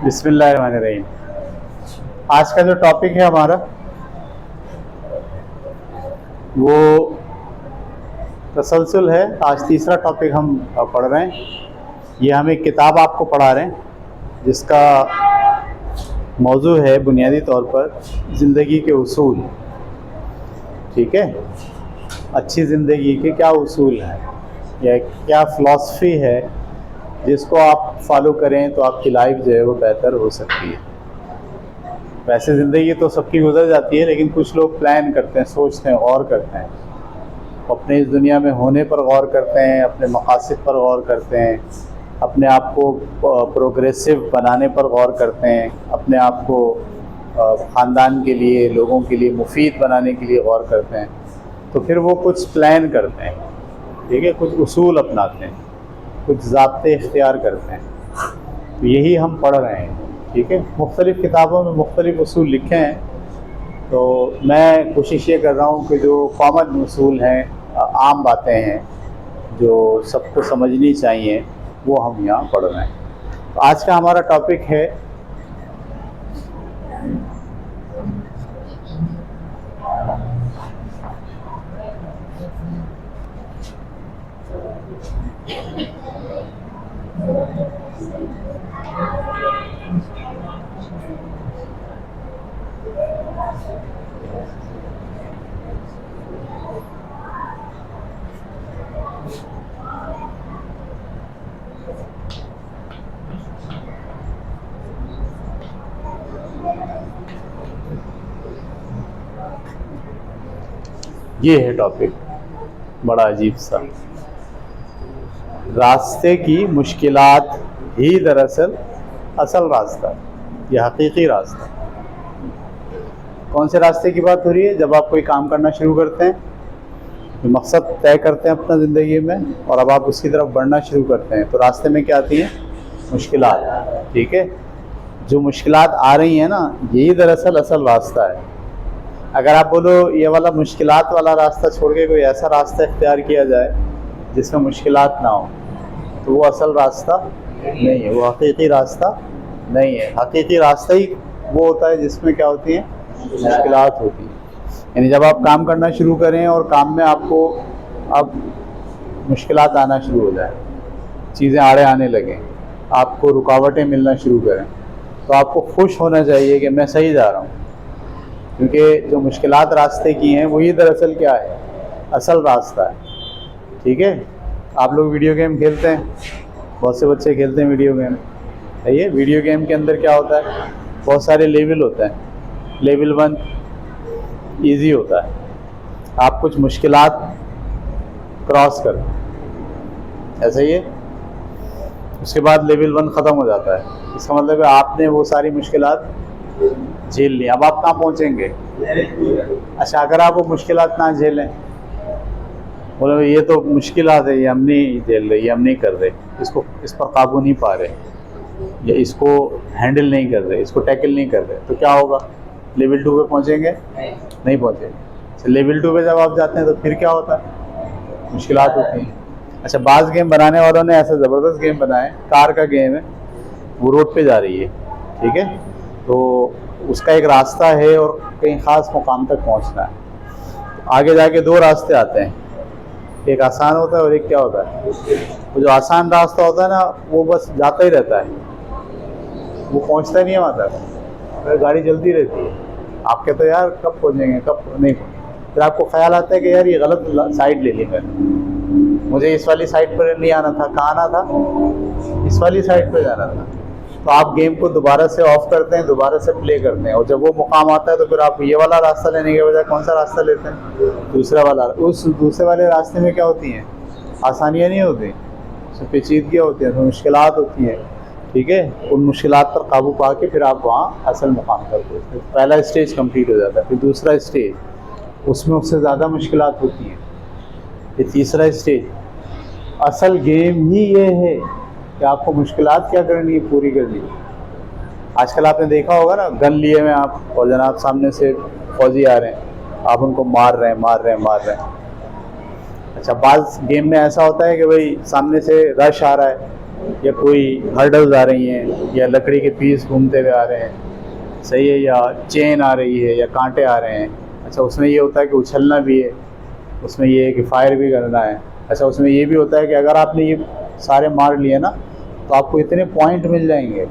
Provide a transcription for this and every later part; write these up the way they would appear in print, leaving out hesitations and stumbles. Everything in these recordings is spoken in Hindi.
बिस्मिल्लाहिर्रहमानिर्रहीम। आज का जो टॉपिक है हमारा वो तसलसल है। आज तीसरा टॉपिक हम पढ़ रहे हैं। ये हम एक किताब आपको पढ़ा रहे हैं जिसका मौजू है बुनियादी तौर पर ज़िंदगी के उसूल। ठीक है, अच्छी ज़िंदगी के क्या उसूल हैं या क्या फ़िलासफ़ी है जिसको आप फॉलो करें तो आपकी लाइफ जो है वो बेहतर हो सकती है। वैसे ज़िंदगी तो सबकी गुजर जाती है, लेकिन कुछ लोग प्लान करते हैं, सोचते हैं, गौर करते हैं, अपने इस दुनिया में होने पर गौर करते हैं, अपने मकासद पर गौर करते हैं, अपने आप को प्रोग्रेसिव बनाने पर गौर करते हैं, अपने आप को ख़ानदान के लिए, लोगों के लिए मुफीद बनाने के लिए गौर करते हैं। तो फिर वो कुछ प्लान करते हैं, ठीक है, कुछ उसूल अपनाते हैं, कुछ ज़ाब्ते इख्तियार करते हैं। तो यही हम पढ़ रहे हैं। ठीक है, मुख्तलिफ़ किताबों में मुख्तलिफ़ उसूल लिखे हैं, तो मैं कोशिश ये कर रहा हूँ कि जो कॉमन उसूल हैं, आम बातें हैं जो सबको समझनी चाहिए, वो हम यहाँ पढ़ रहे हैं। तो आज का हमारा टॉपिक है ये है टॉपिक बड़ा अजीब सा। रास्ते की मुश्किलात ही दरअसल असल रास्ता, यह हकीकी रास्ता। कौन से रास्ते की बात हो रही है? जब आप कोई काम करना शुरू करते हैं, तो मकसद तय करते हैं अपना ज़िंदगी में, और अब आप उसकी तरफ बढ़ना शुरू करते हैं, तो रास्ते में क्या आती हैं? मुश्किलात। ठीक है, जो मुश्किलात आ रही हैं ना, यही दरअसल असल रास्ता है। अगर आप बोलो ये वाला मुश्किलात वाला रास्ता छोड़ के कोई ऐसा रास्ता इख्तियार किया जाए जिसमें मुश्किलात ना हो, तो वो असल रास्ता नहीं है, वो हकीकी रास्ता नहीं है। हकीकी रास्ता ही वो होता है जिसमें क्या होती हैं? मुश्किलात होती हैं। यानी जब आप काम करना शुरू करें और काम में आपको अब मुश्किलात आना शुरू हो जाए, चीज़ें आड़े आने लगें, आपको रुकावटें मिलना शुरू करें, तो आपको खुश होना चाहिए कि मैं सही जा रहा हूँ, क्योंकि जो मुश्किलात रास्ते की हैं वही दरअसल क्या है? असल रास्ता है। ठीक है, आप लोग वीडियो गेम खेलते हैं, बहुत से बच्चे खेलते हैं वीडियो गेम। है ये वीडियो गेम के अंदर क्या होता है? बहुत सारे लेवल होते हैं। लेवल 1 ईजी होता है, आप कुछ मुश्किलात क्रॉस कर, ऐसा ही है। उसके बाद लेवल 1 ख़त्म हो जाता है, इसका मतलब है आपने वो सारी मुश्किलात झेल ली। अब आप कहाँ पहुँचेंगे? अच्छा, अगर आप वो मुश्किलात ना झेलें, बोले ये तो मुश्किलात है, ये हम नहीं झेल रहे, ये हम नहीं कर रहे, इसको इस पर काबू नहीं पा रहे, या इसको हैंडल नहीं कर रहे, इसको टैकल नहीं कर रहे, तो क्या होगा? लेवल 2 पे पहुँचेंगे? नहीं पहुँचेंगे। लेवल 2 पे जब आप जाते हैं तो फिर क्या होता है? मुश्किलात होती हैं। अच्छा, बाज़ गेम बनाने वालों ने ऐसा ज़बरदस्त गेम बनाए, कार का गेम है, वो रोड पे जा रही है, ठीक है, तो उसका एक रास्ता है और कहीं ख़ास मुकाम तक पहुंचना है। आगे जाके 2 रास्ते आते हैं, एक आसान होता है और एक क्या होता है? वो जो आसान रास्ता होता है ना, वो बस जाता ही रहता है, वो पहुंचता नहीं है वहाँ तक, गाड़ी चलती रहती है। आप कहते हो यार कब पहुँचेंगे, कब नहीं पहुँचेंगे, फिर आपको ख्याल आता है कि यार ये गलत साइड ले ली मैंने, मुझे इस वाली साइड पर नहीं आना था, कहाँ आना था? इस वाली साइड पर जाना था। तो आप गेम को दोबारा से ऑफ करते हैं, दोबारा से प्ले करते हैं, और जब वो मुकाम आता है तो फिर आप ये वाला रास्ता लेने के बजाय कौन सा रास्ता लेते हैं? दूसरा वाला। उस दूसरे वाले रास्ते में क्या होती हैं? आसानियाँ नहीं होती, उसमें पेचीदगियाँ होती हैं, मुश्किलात होती हैं। ठीक है, उन मुश्किलात पर काबू पा के फिर आप वहाँ असल मुकाम पर पहुँचते हैं। पहला स्टेज कम्प्लीट हो जाता है, फिर दूसरा स्टेज, उसमें उससे ज़्यादा मुश्किलात होती हैं, फिर तीसरा स्टेज। असल गेम ही ये है कि आपको मुश्किलात क्या करनी है? पूरी करनी है। आजकल आपने देखा होगा ना, गन लिए हुए आप और जनाब सामने से फौजी आ रहे हैं, आप उनको मार रहे हैं। अच्छा, बाज़ गेम में ऐसा होता है कि भाई सामने से रश आ रहा है या कोई हर्डल्स आ रही हैं या लकड़ी के पीस घूमते हुए आ रहे हैं, सही है, या चेन आ रही है या कांटे आ रहे हैं। अच्छा, उसमें ये होता है कि उछलना भी है, उसमें ये है कि फायर भी करना है। अच्छा, उसमें ये भी होता है कि अगर आपने ये सारे मार लिए ना तो आपको इतने पॉइंट मिल जाएंगे,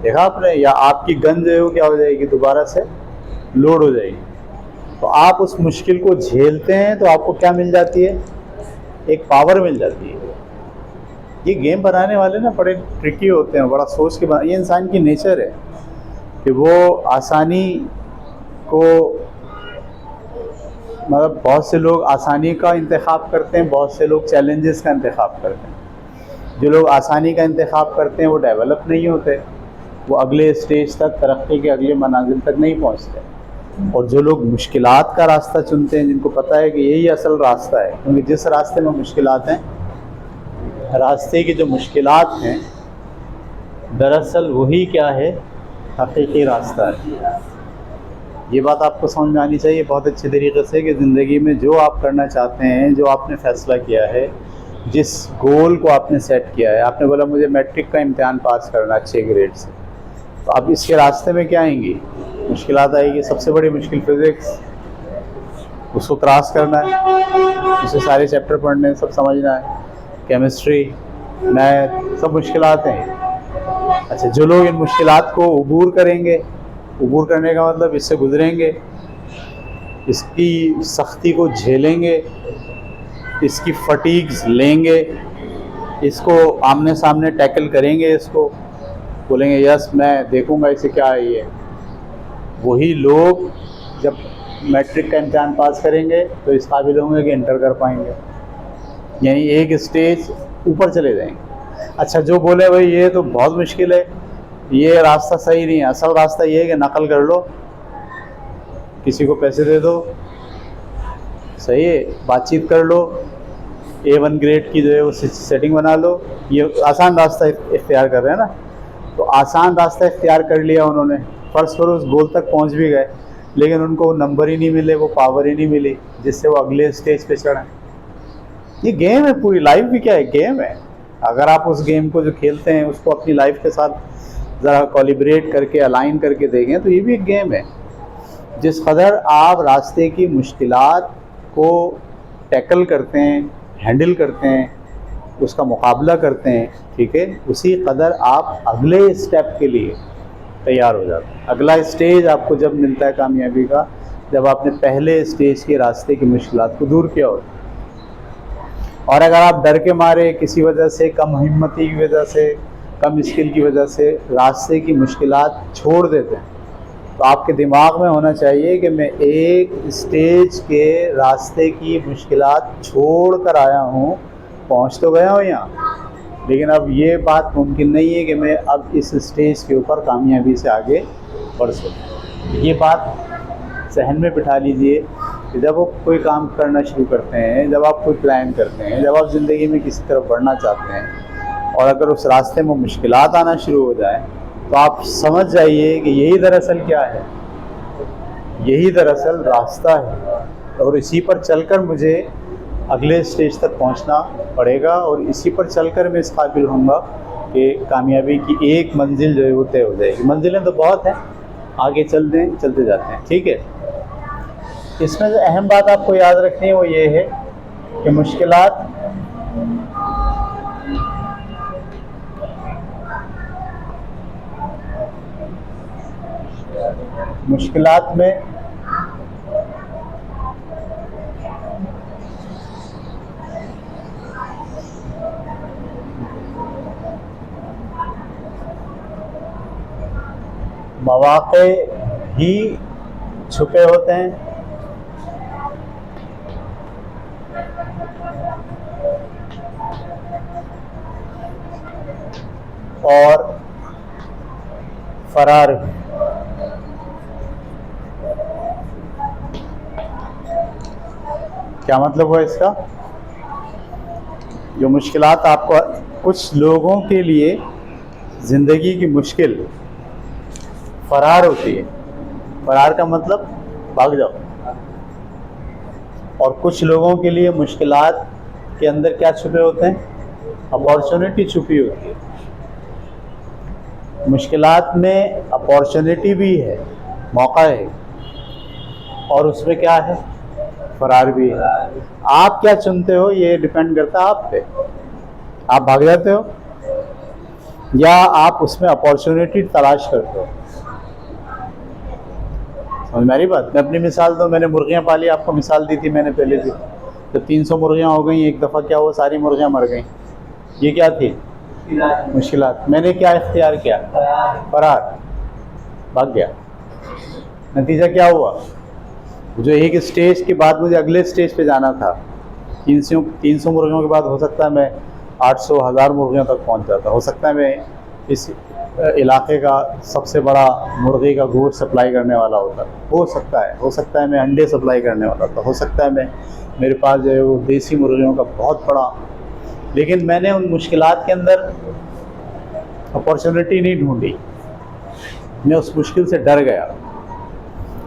देखा आपने, या आपकी गन जो है वो क्या हो जाएगी, दोबारा से लोड हो जाएगी। तो आप उस मुश्किल को झेलते हैं तो आपको क्या मिल जाती है, एक पावर मिल जाती है। ये गेम बनाने वाले ना बड़े ट्रिकी होते हैं, बड़ा सोच के ये इंसान की नेचर है कि वो आसानी को, मतलब बहुत से लोग आसानी का इंतखाब करते हैं, बहुत से लोग चैलेंजेस का इंतखाब करते हैं। जो लोग आसानी का इंतखाब करते हैं वो डेवलप नहीं होते, वो अगले स्टेज तक, तरक्की के अगले मनाजिल तक नहीं पहुंचते। और जो लोग मुश्किलात का रास्ता चुनते हैं, जिनको पता है कि यही असल रास्ता है, क्योंकि जिस रास्ते में मुश्किलात हैं, रास्ते की जो मुश्किलात हैं दरअसल वही क्या है, हकीकी रास्ता है। ये बात आपको समझ में आनी चाहिए बहुत अच्छे तरीके से कि ज़िंदगी में जो आप करना चाहते हैं, जो आपने फ़ैसला किया है, जिस गोल को आपने सेट किया है, आपने बोला मुझे मैट्रिक का इम्तिहान पास करना अच्छे ग्रेड से, तो अब इसके रास्ते में क्या आएंगी, मुश्किलात आएगी। सबसे बड़ी मुश्किल फिज़िक्स, उसको क्रॉस करना है, उसे सारे चैप्टर पढ़ने हैं, सब समझना है, केमिस्ट्री, मैथ, सब मुश्किलात हैं। अच्छा, जो लोग इन मुश्किलात को अबूर करेंगे, अबूर करने का मतलब इससे गुजरेंगे, इसकी सख्ती को झेलेंगे, इसकी फटीग्स लेंगे, इसको आमने सामने टैकल करेंगे, इसको बोलेंगे यस मैं देखूंगा इसे क्या है ये, वही लोग जब मैट्रिक का इम्तिहान पास करेंगे तो इस काबिल होंगे कि इंटर कर पाएंगे, यानी एक स्टेज ऊपर चले जाएंगे। अच्छा, जो बोले भाई ये तो बहुत मुश्किल है, ये रास्ता सही नहीं है, असल रास्ता ये है कि नकल कर लो, किसी को पैसे दे दो, सही है, बातचीत कर लो, A1 ग्रेड की जो है वो सेटिंग बना लो, ये आसान रास्ता इख्तियार कर रहे हैं ना। तो आसान रास्ता इख्तियार कर लिया उन्होंने, फ़र्ज़ करो उस गोल तक पहुंच भी गए, लेकिन उनको नंबर ही नहीं मिले, वो पावर ही नहीं मिली जिससे वो अगले स्टेज पे चढ़ें। ये गेम है, पूरी लाइफ भी क्या है, गेम है। अगर आप उस गेम को जो खेलते हैं उसको अपनी लाइफ के साथ ज़रा कॉलिब्रेट करके, अलाइन करके देखें तो ये भी एक गेम है। जिस कदर आप रास्ते की मुश्किलात को टैकल करते हैं, हैंडल करते हैं, उसका मुकाबला करते हैं, ठीक है, उसी कदर आप अगले स्टेप के लिए तैयार हो जाते हैं। अगला स्टेज आपको जब मिलता है कामयाबी का, जब आपने पहले स्टेज के रास्ते की मुश्किलात को दूर किया हो। और अगर आप डर के मारे, किसी वजह से, कम हिम्मती की वजह से, कम स्किल की वजह से रास्ते की मुश्किलात छोड़ देते हैं, तो आपके दिमाग में होना चाहिए कि मैं एक स्टेज के रास्ते की मुश्किलात छोड़ कर आया हूँ, पहुँच तो गया हूँ यहाँ, लेकिन अब ये बात मुमकिन नहीं है कि मैं अब इस स्टेज के ऊपर कामयाबी से आगे बढ़ सकूँ। ये बात जहन में बिठा लीजिए कि जब आप कोई काम करना शुरू करते हैं, जब आप कोई प्लान करते हैं, जब आप ज़िंदगी में किसी तरफ बढ़ना चाहते हैं, और अगर उस रास्ते में मुश्किलात आना शुरू हो जाए तो आप समझ जाइए कि यही दरअसल क्या है, यही दरअसल रास्ता है, और इसी पर चलकर मुझे अगले स्टेज तक पहुंचना पड़ेगा, और इसी पर चलकर मैं इस काबिल होऊंगा कि कामयाबी की एक मंजिल जो है वो तय हो जाएगी। मंजिलें तो बहुत हैं, आगे चलते जाते हैं, ठीक है। इसमें जो अहम बात आपको याद रखनी है वो ये है कि मुश्किलात में मौक़े ही छुपे होते हैं, और फरार। क्या मतलब हुआ इसका? जो मुश्किलात आपको, कुछ लोगों के लिए ज़िंदगी की मुश्किल फरार होती है, फरार का मतलब भाग जाओ, और कुछ लोगों के लिए मुश्किलात के अंदर क्या छुपे होते हैं, अपॉर्चुनिटी छुपी होती है। मुश्किलात में अपॉर्चुनिटी भी है, मौका है, और उसमें क्या है, फरार भी है। आप क्या चुनते हो ये डिपेंड करता है आप पे। आप भाग जाते हो या आप उसमें अपॉर्चुनिटी तलाश करते हो। समझ में आ रही बात? मैं अपनी मिसाल दूँ, मैंने मुर्गियाँ पाली, आपको मिसाल दी थी मैंने पहले भी। तो 300 मुर्गियाँ हो गई, एक दफ़ा क्या हुआ, सारी मुर्गियाँ मर गई। ये क्या थी? मुश्किलात। मैंने क्या इख्तियार किया? फरार, भाग गया। नतीजा क्या हुआ? जो एक स्टेज के बाद मुझे अगले स्टेज पे जाना था, 300 मुर्गियों के बाद हो सकता है मैं 800 1000 मुर्गियों तक पहुंच जाता। हो सकता है मैं इस इलाके का सबसे बड़ा मुर्गी का गोश्त सप्लाई करने वाला होता। हो सकता है मैं अंडे सप्लाई करने वाला था। हो सकता है मेरे पास जो है वो देसी मुर्गियों का बहुत बड़ा। लेकिन मैंने उन मुश्किलात के अंदर अपॉर्चुनिटी नहीं ढूंढी। मैं उस मुश्किल से डर गया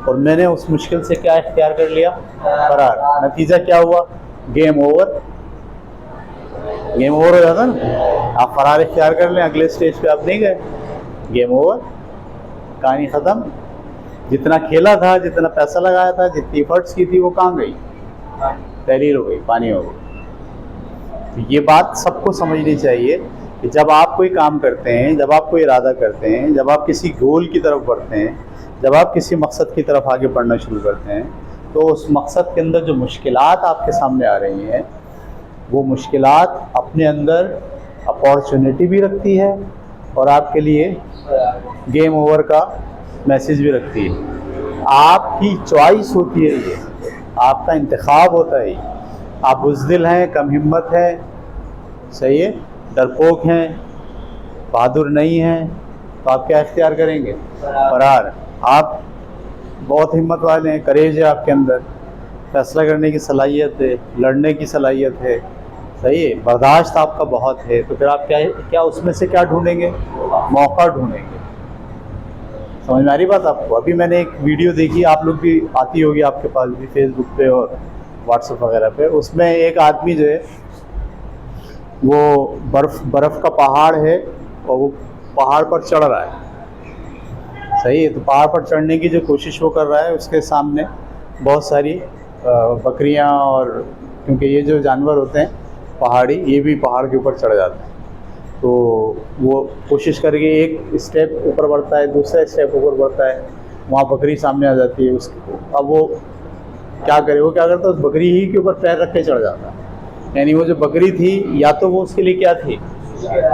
और मैंने उस मुश्किल से क्या इख्तियार कर लिया? फरार। नतीजा क्या हुआ? Game over. गेम ओवर हो जाता ना। आप फरार इख्तियार कर लें, अगले स्टेज पे आप नहीं गए, गेम ओवर, कहानी ख़त्म। जितना खेला था, जितना पैसा लगाया था, जितनी एफर्ट्स की थी, वो कहाँ गई? तहरीर हो गई, पानी हो गई। तो ये बात सबको समझनी चाहिए कि जब आप कोई काम करते हैं, जब आप कोई इरादा करते हैं, जब आप किसी गोल की तरफ बढ़ते हैं, जब आप किसी मकसद की तरफ आगे बढ़ना शुरू करते हैं, तो उस मकसद के अंदर जो मुश्किलात आपके सामने आ रही हैं, वो मुश्किलात अपने अंदर अपॉर्चुनिटी भी रखती है और आपके लिए गेम ओवर का मैसेज भी रखती है। आपकी चॉइस होती है, ये आपका इंतखाब होता है। आप बुज़दिल हैं, कम हिम्मत हैं, सही है, डरपोक हैं, बहादुर नहीं हैं, तो आप क्या इख्तियार करेंगे? फरार। आप बहुत हिम्मत वाले हैं, करेज है आपके अंदर, फैसला करने की सलाहियत है, लड़ने की सलाहियत है, सही है, बर्दाश्त आपका बहुत है। तो फिर आप क्या उसमें से क्या ढूंढेंगे? मौका ढूंढेंगे। समझ में आ रही बात आपको? अभी मैंने एक वीडियो देखी, आप लोग भी आती होगी आपके पास भी, फेसबुक पे और व्हाट्सएप वगैरह पे। उसमें एक आदमी जो है वो बर्फ़ का पहाड़ है और वो पहाड़ पर चढ़ रहा है, सही है। तो पहाड़ पर चढ़ने की जो कोशिश वो कर रहा है, उसके सामने बहुत सारी बकरियां, और क्योंकि ये जो जानवर होते हैं पहाड़ी, ये भी पहाड़ के ऊपर चढ़ जाते हैं। तो वो कोशिश करके एक स्टेप ऊपर बढ़ता है, दूसरा स्टेप ऊपर बढ़ता है, वहाँ बकरी सामने आ जाती है। अब वो क्या करे? वो क्या करता है, उस बकरी ही के ऊपर पैर रख के चढ़ जाता है। यानी वो जो बकरी थी, या तो वो उसके लिए क्या थी?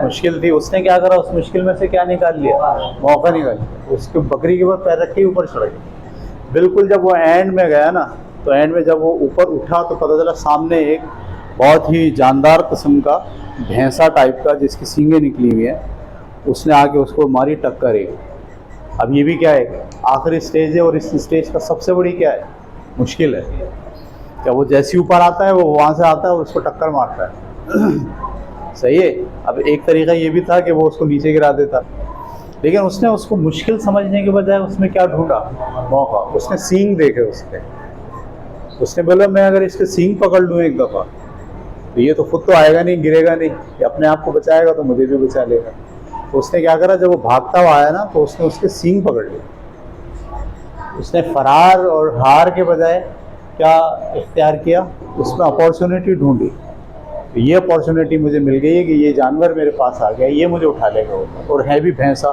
मुश्किल थी। उसने क्या करा? उस मुश्किल में से क्या निकाल लिया? मौका निकाल लिया। उसके बकरी के ऊपर पैर रख के ऊपर चढ़ गया। बिल्कुल जब वो एंड में गया ना, तो एंड में जब वो ऊपर उठा तो पता चला सामने एक बहुत ही जानदार किस्म का भैंसा टाइप का, जिसकी सींगें निकली हुई हैं। उसने आके उसको मारी टक्कर एक। अब ये भी क्या है? आखिरी स्टेज है, और इस स्टेज का सबसे बड़ी क्या है? मुश्किल है। क्या वो जैसे ऊपर आता है, वो वहाँ से आता है और उसको टक्कर मारता है। सही है। अब एक तरीका ये भी था कि वो उसको नीचे गिरा देता, लेकिन उसने उसको मुश्किल समझने के बजाय उसमें क्या ढूंढा? मौका। उसने सींग देखे उसने बोला मैं अगर इसके सींग पकड़ लूँ एक दफ़ा, तो ये तो खुद तो आएगा नहीं, गिरेगा नहीं, ये अपने आप को बचाएगा तो मुझे भी बचा लेगा। तो उसने क्या करा? जब वो भागता हुआ आया ना, तो उसने उसके सींग पकड़ लिए। उसने फरार और हार के बजाय क्या इख्तियार किया? उसमें अपॉर्चुनिटी ढूंढी। तो ये अपॉर्चुनिटी मुझे मिल गई है कि ये जानवर मेरे पास आ गया, ये मुझे उठा लेगा, और है भी भैंसा,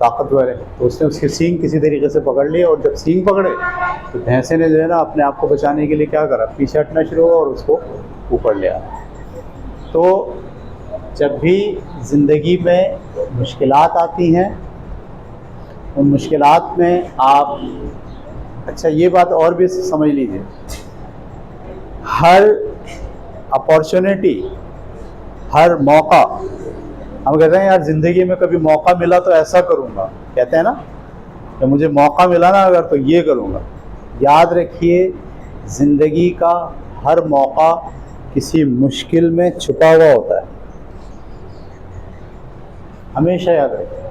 ताकतवर है। तो उसने उसके सींग किसी तरीके से पकड़ लिए, और जब सींग पकड़े तो भैंसे ने जो है ना अपने आप को बचाने के लिए क्या करा? पीछे हटना शुरू हुआ और उसको ऊपर ले आया। तो जब भी ज़िंदगी में मुश्किलात आती हैं, उन मुश्किलात में आप, अच्छा ये बात और भी समझ लीजिए, हर अपॉर्चुनिटी, हर मौका, हम कहते हैं यार ज़िंदगी में कभी मौका मिला तो ऐसा करूँगा, कहते हैं ना कि मुझे मौका मिला ना अगर तो ये करूँगा। याद रखिए, ज़िंदगी का हर मौका किसी मुश्किल में छुपा हुआ होता है, हमेशा याद रखिए।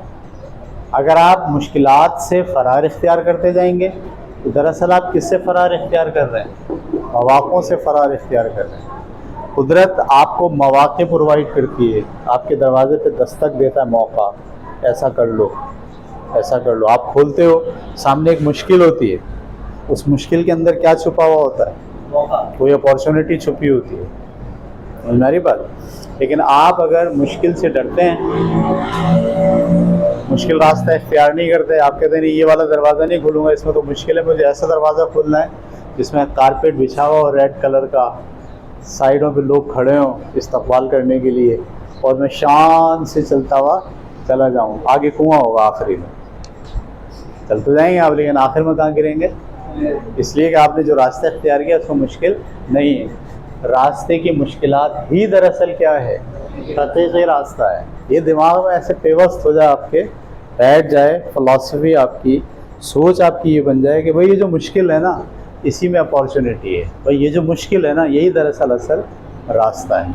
अगर आप मुश्किलात से फ़रार इख्तियार करते जाएंगे, तो दरअसल आप किससे फ़रार इख्तियार कर रहे हैं? मौक़ों से फ़रार इख्तियार कर रहे हैं। कुदरत आपको मौक़े प्रोवाइड करती है, आपके दरवाजे पे दस्तक देता है मौका, ऐसा कर लो, ऐसा कर लो। आप खोलते हो, सामने एक मुश्किल होती है, उस मुश्किल के अंदर क्या छुपा हुआ होता है? मौका, कोई अपॉर्चुनिटी छुपी होती है, हमारी बात। लेकिन आप अगर मुश्किल से डरते हैं, मुश्किल रास्ता इख्तियार नहीं करते, आप कहते हैं नहीं ये वाला दरवाज़ा नहीं खोलूँगा, इसमें तो मुश्किल है, मुझे ऐसा दरवाज़ा खोलना है जिसमें कारपेट बिछा हुआ और रेड कलर का, साइडों पे लोग खड़े हों इस्तकबाल करने के लिए, और मैं शान से चलता हुआ चला जाऊँ। आगे कुआं होगा, आखिरी में चलते जाएंगे आप, लेकिन आखिर में कहाँ गिरेंगे? इसलिए कि आपने जो रास्ता इख्तियार किया उसको मुश्किल नहीं है। रास्ते की मुश्किलात ही दरअसल क्या है? हकीकी रास्ता है। ये दिमाग में ऐसे पेवस्त हो जाए, आपके बैठ जाए, फ़िलासफ़ी आपकी, सोच आपकी ये बन जाए कि भाई ये जो मुश्किल है ना, इसी में अपॉर्चुनिटी है। भाई ये जो मुश्किल है ना, यही दरअसल असल रास्ता है।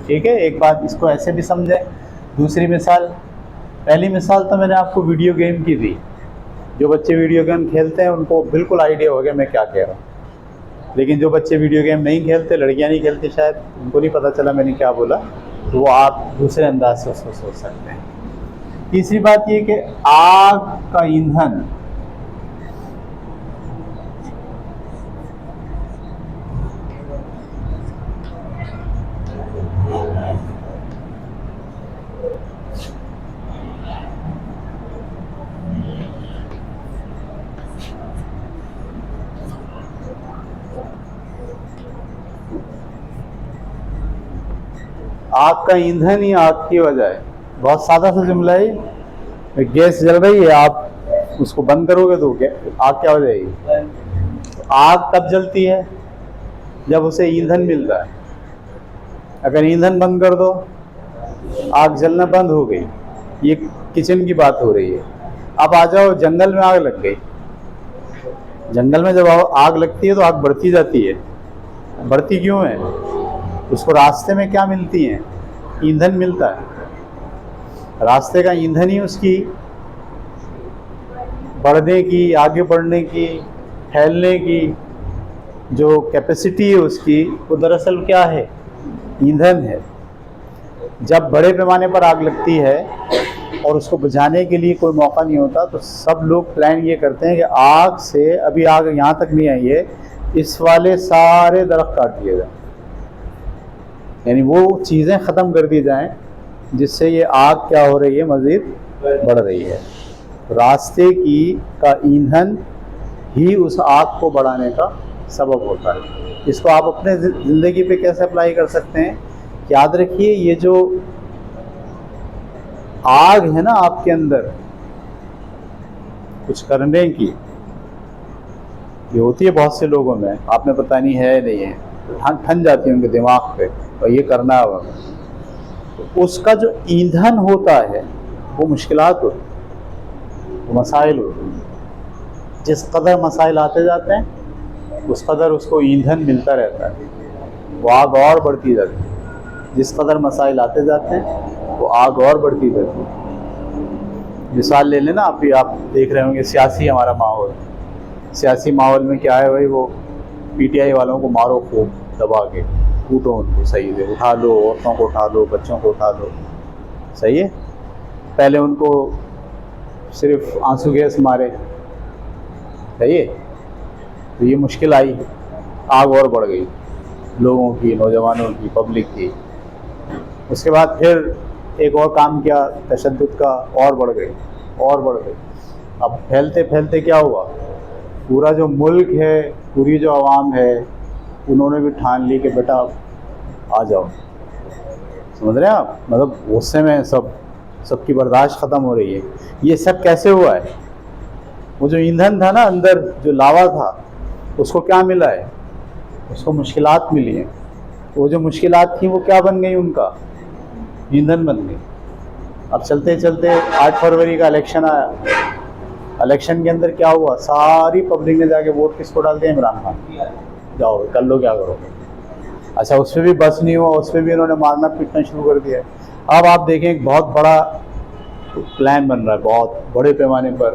ठीक है, एक बात इसको ऐसे भी समझें। दूसरी मिसाल, पहली मिसाल तो मैंने आपको वीडियो गेम की थी। जो बच्चे वीडियो गेम खेलते हैं उनको बिल्कुल आइडिया हो गया मैं क्या कह रहा हूँ, लेकिन जो बच्चे वीडियो गेम नहीं खेलते, लड़कियाँ नहीं खेलती, शायद उनको नहीं पता चला मैंने क्या बोला, तो वो आप दूसरे अंदाज से उसको सोच सकते हैं। तीसरी बात ये कि आग का ईंधन आग का ईंधन ही आग की वजह है। बहुत सादा सा जुमला है। गैस जल रही है, आप उसको बंद करोगे तो क्या आग क्या हो जाएगी? आग कब जलती है? जब उसे ईंधन मिलता है। अगर ईंधन बंद कर दो, आग जलना बंद हो गई। ये किचन की बात हो रही है। अब आ जाओ, जंगल में आग लग गई। जंगल में जब आग लगती है तो आग बढ़ती जाती है। बढ़ती क्यों है? उसको रास्ते में क्या मिलती हैं? ईंधन मिलता है। रास्ते का ईंधन ही उसकी बढ़ने की, आगे बढ़ने की, फैलने की जो कैपेसिटी है उसकी, वो दरअसल क्या है? ईंधन है। जब बड़े पैमाने पर आग लगती है और उसको बुझाने के लिए कोई मौका नहीं होता, तो सब लोग प्लान ये करते हैं कि आग से, अभी आग यहाँ तक नहीं आई है, इस वाले सारे दरख्त काट दिए जाए, यानी वो चीज़ें ख़त्म कर दी जाएं जिससे ये आग क्या हो रही है? मज़ीद बढ़ रही है। रास्ते की का ईंधन ही उस आग को बढ़ाने का सबब होता है। इसको आप अपने ज़िंदगी पे कैसे अप्लाई कर सकते हैं? याद रखिए, ये जो आग है ना आपके अंदर कुछ करने की, ये होती है बहुत से लोगों में, आपने पता नहीं है नहीं है, ठन जाती है उनके दिमाग पे, और ये करना है। तो उसका जो ईंधन होता है वो मुश्किलात होती है, वो मसाइल होते हैं। जिस कदर मसाइल आते जाते हैं उस कदर उसको ईंधन मिलता रहता है, वो आग और बढ़ती जाती है। जिस कदर मसाइल आते जाते हैं वो आग और बढ़ती जाती है। मिसाल ले लेना, आप देख रहे होंगे सियासी हमारा माहौल, सियासी माहौल में क्या है भाई, वो पीटीआई वालों को मारो खूब दबा के, कूटो उनको सही से, उठा लो, औरतों को उठा लो, बच्चों को उठा लो, सही है। पहले उनको सिर्फ आंसू गैस मारे, सही है। तो ये मुश्किल आई, आग और बढ़ गई लोगों की, नौजवानों की, पब्लिक की। उसके बाद फिर एक और काम किया तशद्दुद का, और बढ़ गई, और बढ़ गई। अब फैलते फैलते क्या हुआ, पूरा जो मुल्क है, पूरी जो आवाम है, उन्होंने भी ठान ली कि बेटा आ जाओ। समझ रहे हैं आप? मतलब गुस्से में सबकी बर्दाश्त ख़त्म हो रही है। ये सब कैसे हुआ है? वो जो ईंधन था ना अंदर, जो लावा था, उसको क्या मिला है? उसको मुश्किलात मिली हैं। वो जो मुश्किलात थी वो क्या बन गई? उनका ईंधन बन गई। अब चलते चलते 8 फरवरी का इलेक्शन आया। इलेक्शन के अंदर क्या हुआ? सारी पब्लिक ने जाके वोट किसको डाल दिया? इमरान खान। जाओ कर लो, क्या करोगे। अच्छा, उस पर भी बस नहीं हुआ, उस पर भी इन्होंने मारना पीटना शुरू कर दिया। अब आप देखें, एक बहुत बड़ा प्लान बन रहा है, बहुत बड़े पैमाने पर,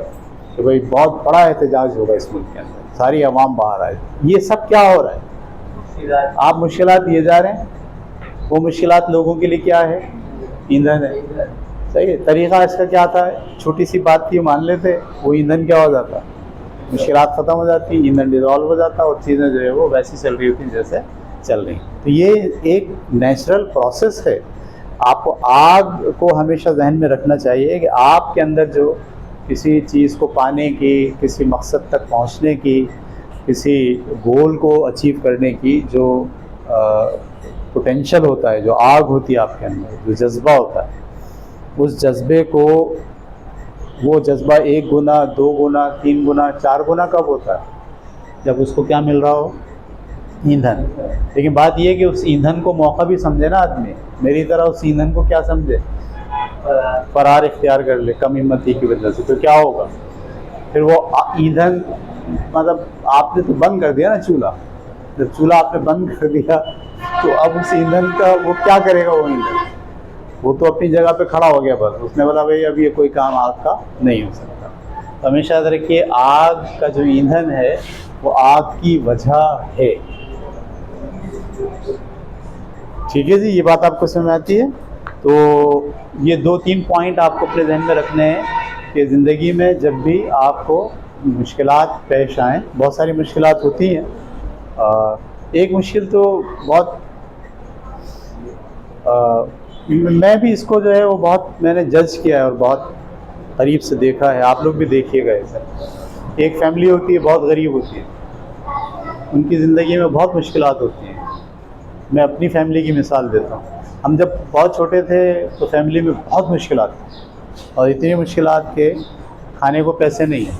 कि भाई बहुत बड़ा एहतजाज होगा इस मुल्क के अंदर, सारी आवाम बाहर आए। ये सब क्या हो रहा है? आप मुश्किलात दिए जा रहे हैं, वो मुश्किलात लोगों के लिए क्या है? ईंधन है। सही है। तरीक़ा इसका क्या था? छोटी सी बात थी, मान लेते, वो ईंधन क्या हो जाता, मुश्किलात ख़त्म हो जाती, ईंधन डिज़ोल्व हो जाता और चीज़ें जो है वो वैसी चल रही होती जैसे चल रही। तो ये एक नेचुरल प्रोसेस है। आपको आग को हमेशा जहन में रखना चाहिए कि आपके अंदर जो किसी चीज़ को पाने की, किसी मकसद तक पहुंचने की, किसी गोल को अचीव करने की जो पोटेंशियल होता है, जो आग होती है आपके अंदर, जो जज्बा होता है, उस जज्बे को, वो जज्बा 1 गुना, 2 गुना, 3 गुना, 4 गुना कब होता है? जब उसको क्या मिल रहा हो? ईंधन। लेकिन बात यह है कि उस ईंधन को मौका भी समझे ना आदमी, मेरी तरह उस ईंधन को क्या समझे? फरार इख्तियार कर ले कम हिम्मती की वजह से। तो क्या होगा फिर? वो ईंधन, मतलब आपने तो बंद कर दिया ना चूल्हा, जब चूल्हा आपने बंद कर दिया तो अब उस ईंधन का वो क्या करेगा? वो ईंधन वो तो अपनी जगह पे खड़ा हो गया, बस उसने बोला भाई अब ये कोई काम आग का नहीं हो सकता। तो हमेशा याद रखिए, आग का जो ईंधन है वो आग की वजह है। ठीक है जी, ये बात आपको समझ आती है? तो ये 2-3 पॉइंट आपको अपने जहन में रखने हैं कि ज़िंदगी में जब भी आपको मुश्किलात पेश आएँ, बहुत सारी मुश्किलात होती हैं। एक मुश्किल तो बहुत मैं भी इसको जो है वो बहुत मैंने जज किया है और बहुत करीब से देखा है, आप लोग भी देखिएगा ऐसा। एक फैमिली होती है, बहुत गरीब होती है, उनकी ज़िंदगी में बहुत मुश्किलात होती हैं। मैं अपनी फैमिली की मिसाल देता हूँ। हम जब बहुत छोटे थे तो फैमिली में बहुत मुश्किलात थी, और इतनी मुश्किलात के खाने को पैसे नहीं है।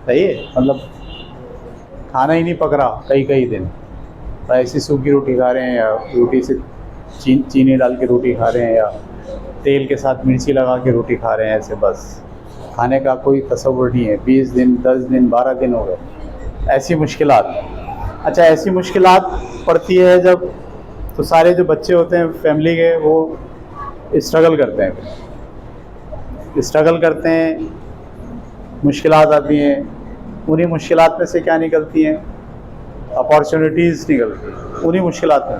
सही है, मतलब खाना ही नहीं पक रहा कई दिन, ऐसी सूखी रोटी खा रहे हैं, या रोटी से चीनी डाल के रोटी खा रहे हैं, या तेल के साथ मिर्ची लगा के रोटी खा रहे हैं, ऐसे बस खाने का कोई तसव्वुर नहीं है। 20 दिन, 10 दिन, 12 दिन हो गए, ऐसी मुश्किलात। अच्छा, ऐसी मुश्किलात पड़ती है जब, तो सारे जो बच्चे होते हैं फैमिली के वो स्ट्रगल करते हैं, मुश्किलात आती हैं। उन्हीं मुश्किलात में से क्या निकलती हैं? अपॉर्चुनिटीज़ निकलती हैं उन्हीं मुश्किलात में।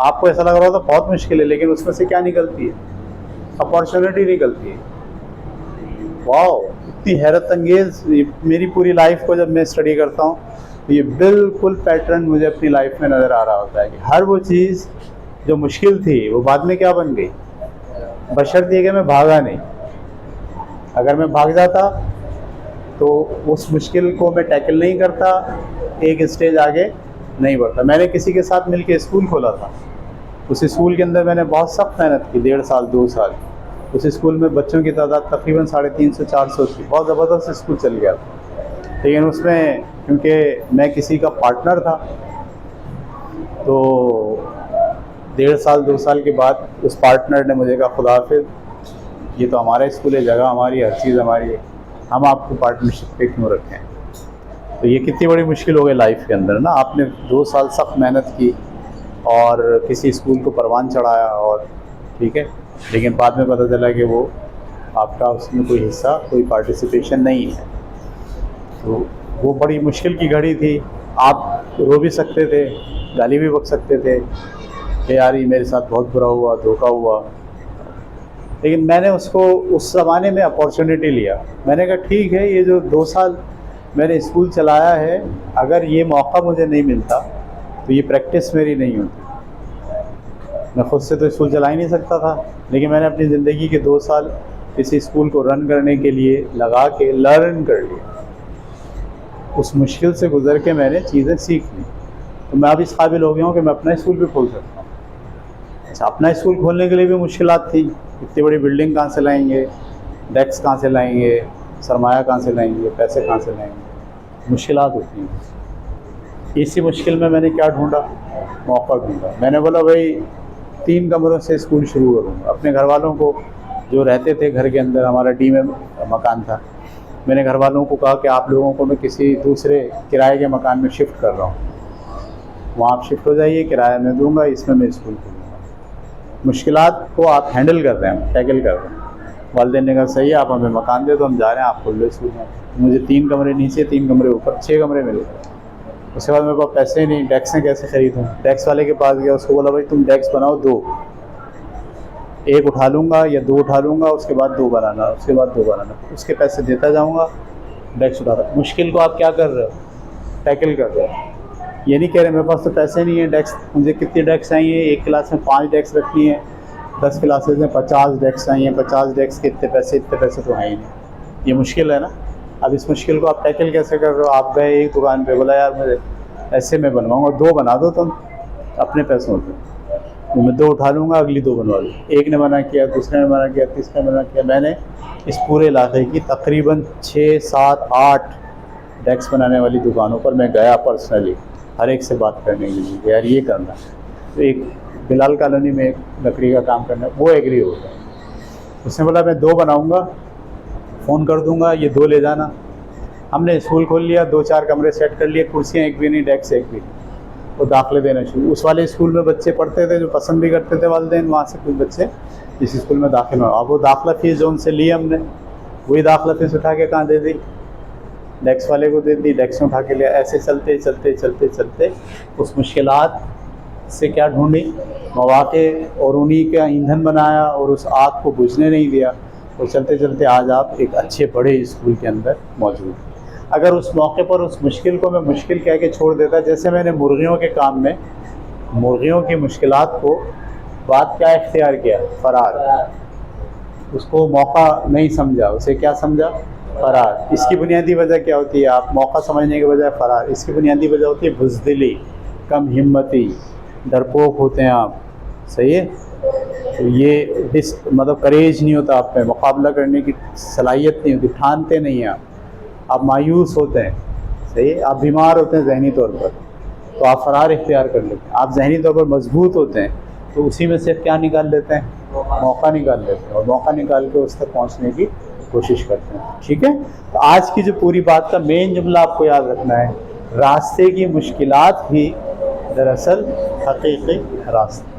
आपको ऐसा लग रहा था बहुत मुश्किल है, लेकिन उसमें से क्या निकलती है? अपॉर्चुनिटी निकलती है। वाओ, इतनी हैरत अंगेज़। मेरी पूरी लाइफ को जब मैं स्टडी करता हूँ तो ये बिल्कुल पैटर्न मुझे अपनी लाइफ में नज़र आ रहा होता है कि हर वो चीज़ जो मुश्किल थी वो बाद में क्या बन गई, बशर्ते कि मैं भागा नहीं। अगर मैं भाग जाता तो उस मुश्किल को मैं टैकल नहीं करता, एक स्टेज आगे नहीं बढ़ता। मैंने किसी के साथ मिलकर स्कूल खोला था, उस स्कूल के अंदर मैंने बहुत सख्त मेहनत की, 1.5 साल 2 साल। उस स्कूल में बच्चों की तादाद तकरीबन 350-400 थी, बहुत ज़बरदस्त स्कूल चल गया था। लेकिन उसमें क्योंकि मैं किसी का पार्टनर था, तो 1.5 साल 2 साल के बाद उस पार्टनर ने मुझे कहा, खुदा हाफिज़, ये तो हमारा स्कूल है, जगह हमारी, हर चीज़ हमारी है, हम आपको पार्टनरशिप पे क्यों रखें? तो ये कितनी बड़ी मुश्किल हो गई लाइफ के अंदर ना। आपने 2 साल सख्त मेहनत की और किसी स्कूल को परवान चढ़ाया, और ठीक है, लेकिन बाद में पता चला कि वो आपका उसमें कोई हिस्सा, कोई पार्टिसिपेशन नहीं है। तो वो बड़ी मुश्किल की घड़ी थी। आप रो भी सकते थे, गाली भी बक सकते थे कि यार ये मेरे साथ बहुत बुरा हुआ, धोखा हुआ। लेकिन मैंने उसको उस ज़माने में अपॉर्चुनिटी लिया। मैंने कहा ठीक है, ये जो 2 साल मैंने स्कूल चलाया है, अगर ये मौका मुझे नहीं मिलता तो ये प्रैक्टिस मेरी नहीं होती। मैं ख़ुद से तो स्कूल चला ही नहीं सकता था, लेकिन मैंने अपनी ज़िंदगी के 2 साल इसी स्कूल को रन करने के लिए लगा के लर्न कर लिया। उस मुश्किल से गुज़र के मैंने चीज़ें सीख ली, तो मैं अब इस काबिल हो गया हूँ कि मैं अपना स्कूल भी खोल सकता हूँ। अच्छा, अपना स्कूल खोलने के लिए भी मुश्किलात थी। इतनी बड़ी बिल्डिंग कहाँ से लाएंगे, डेस्क कहाँ से लाएंगे, सरमाया कहाँ से लाएंगे, पैसे कहाँ से लाएंगे, मुश्किलात होती हैं। इसी मुश्किल में मैंने क्या ढूंढा? मौका ढूंढा। मैंने बोला भाई 3 कमरों से स्कूल शुरू करूँगा। अपने घर वालों को, जो रहते थे घर के अंदर, हमारा डी में मकान था, मैंने घर वालों को कहा कि आप लोगों को मैं किसी दूसरे किराए के मकान में शिफ्ट कर रहा हूँ, वहाँ आप शिफ्ट हो जाइए, किराया मैं दूँगा, इसमें मैं स्कूल खोलूँगा। मुश्किलात को आप हैंडल कर रहे हैं, टैकल कर रहे हैं। वालिदैन ने कहा सही है, आप हमें मकान दे दो, हम जा रहे हैं, आप खोल लो स्कूल में। मुझे 3 कमरे नीचे, 3 कमरे ऊपर, 6 कमरे मिले। उसके बाद मेरे पास पैसे नहीं, डेस्कें कैसे ख़रीदूँ। डेस्क वाले के पास गया, उसको बोला भाई तुम डेस्क बनाओ 2, एक उठा लूँगा या 2 उठा लूँगा, उसके बाद 2 बनाना, उसके बाद 2 बनाना, उसके पैसे देता जाऊँगा, डेस्क उठा रहा। मुश्किल को आप क्या कर रहे हो, टैकल कर रहे हो। ये नहीं कह रहे मेरे पास तो पैसे नहीं है, डेस्क मुझे कितनी डेस्क चाहिए, एक क्लास में 5 डेस्क रखनी है, 10 क्लासेज में 50 डेस्क चाहिए, 50 डेस्क के इतने पैसे तो हैं ही नहीं। ये मुश्किल है ना। अब इस मुश्किल को आप टैकल कैसे कर रहे हो। आप गए एक दुकान पे, बोला यार मुझे ऐसे मैं बनवाऊँगा, 2 बना दो तुम अपने पैसों से, तो मैं 2 उठा लूँगा, अगली 2 बनवा लूँ। एक ने मना किया, दूसरे ने मना किया, तीसरे ने मना किया। मैंने इस पूरे इलाके की तकरीबन 6, 7, 8 डेस्क बनाने वाली दुकानों पर मैं गया पर्सनली, हर एक से बात करने के लिए, यार ये करना है। तो एक बिलाल कॉलोनी में एक लकड़ी का काम करना है, वो एग्री हो गया। उसने बोला मैं 2 बनाऊँगा, फ़ोन कर दूँगा, ये 2 ले जाना। हमने स्कूल खोल लिया, 2-4 कमरे सेट कर लिए, कुर्सियाँ एक भी नहीं, डेस्क एक भी नहीं। वो दाखिले देना शुरू। उस वाले स्कूल में बच्चे पढ़ते थे जो पसंद भी करते थे वालिदैन, वहाँ से कुछ बच्चे इस स्कूल में दाखिल हुए। अब वो दाखिला फ़ीस जो उनसे ली हमने, वही दाखिला फ़ीस उठा के कहाँ दे दी, डेस्क वाले को दे दी, डेस्क उठा के लिया। ऐसे चलते चलते चलते चलते उस मुश्किलात से क्या ढूंढी, मौक़े, और उन्हीं का ईंधन बनाया और उस आग को बुझने नहीं दिया। और चलते चलते आज आप एक अच्छे बड़े स्कूल के अंदर मौजूद हैं। अगर उस मौके पर उस मुश्किल को मैं मुश्किल कह के छोड़ देता, जैसे मैंने मुर्गियों के काम में मुर्गियों की मुश्किलात को बात क्या इख्तियार किया, फ़रार, उसको मौका नहीं समझा, उसे क्या समझा, फ़रार। इसकी बुनियादी वजह क्या होती है, आप मौका समझने के बजाय फ़रार, इसकी बुनियादी वजह होती है बुज़दिली, कम हिम्मती, डरपोक होते हैं आप, सही है। तो ये मतलब करेज नहीं होता आप में, मुकाबला करने की सलाहियत नहीं होती, ठानते नहीं हैं आप मायूस होते हैं, सही है। आप बीमार होते हैं जहनी तौर पर, तो आप फ़रार इख्तियार कर लेते हैं। आप जहनी तौर पर मजबूत होते हैं, तो उसी में से क्या निकाल लेते हैं, मौका निकाल लेते हैं, और मौका निकाल के उस तक पहुँचने की कोशिश करते हैं। ठीक है। तो आज की जो पूरी बात का मेन जुमला आपको याद रखना है, रास्ते की मुश्किलात ही दरअसल हकीकी रास्ता।